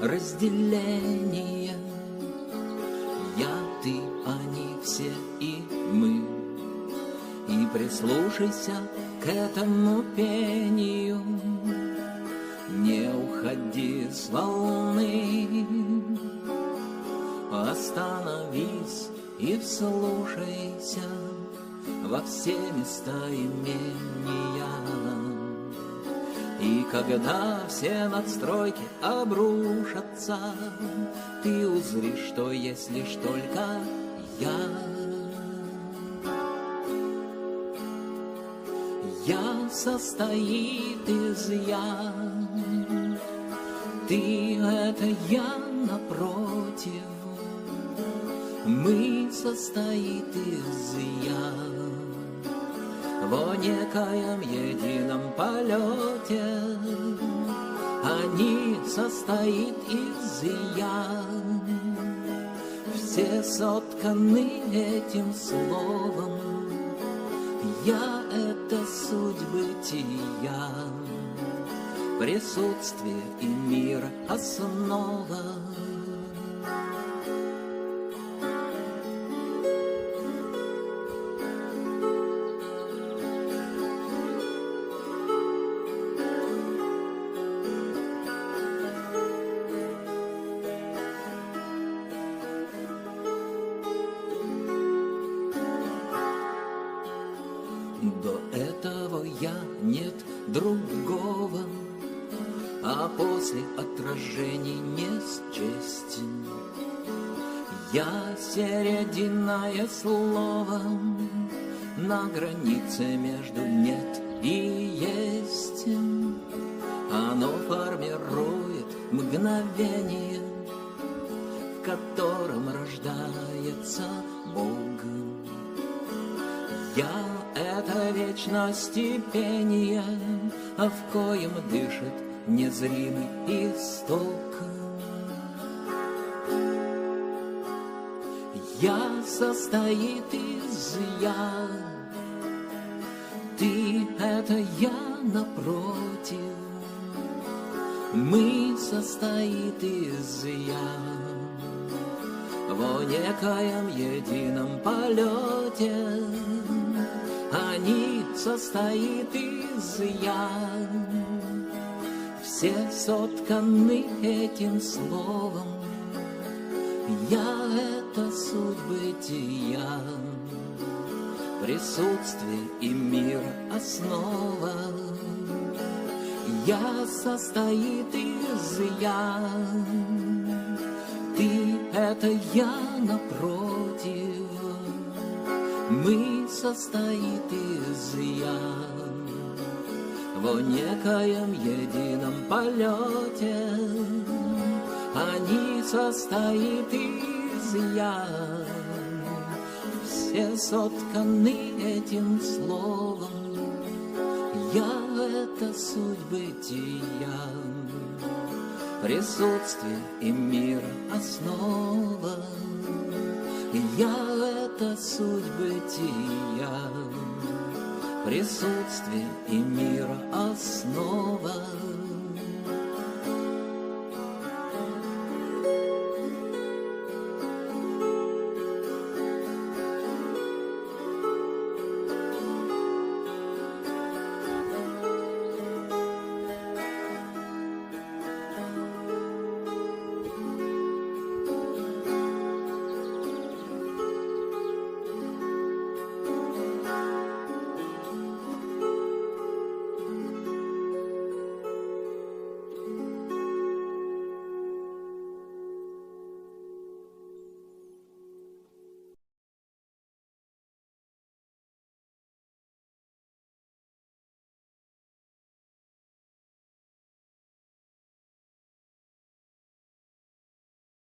разделения. Я, ты, они все и мы. И прислушайся к этому пению, не уходи с волны, остановись и вслушайся во все места имения. И когда все надстройки обрушатся, ты узришь, что есть лишь только я. Я состоит из я, ты — это я напротив, мы состоит из я. Во некоем едином полете они состоит из я. Все сотканы этим словом. Я — это суть бытия, присутствие и мира основа. До этого я нет другого, а после отражений не счесть. Я серединное слово на границе между нет и есть. Оно формирует мгновение, в котором рождается Бог. Я — это вечность и пение, в коем дышит незримый исток. Я состоит из я, ты — это я напротив, мы состоит из я. Во некоем едином полете они состоит из я. Все сотканы этим словом. Я — это суть бытия, присутствие и мир основа. Я состоит из я, ты — это я напротив, мы состоит из я. Во некоем едином полете они состоит из я. Все сотканы этим словом. Я — это суть бытия, присутствие и мир основа. Я — это суть бытия, присутствие и мир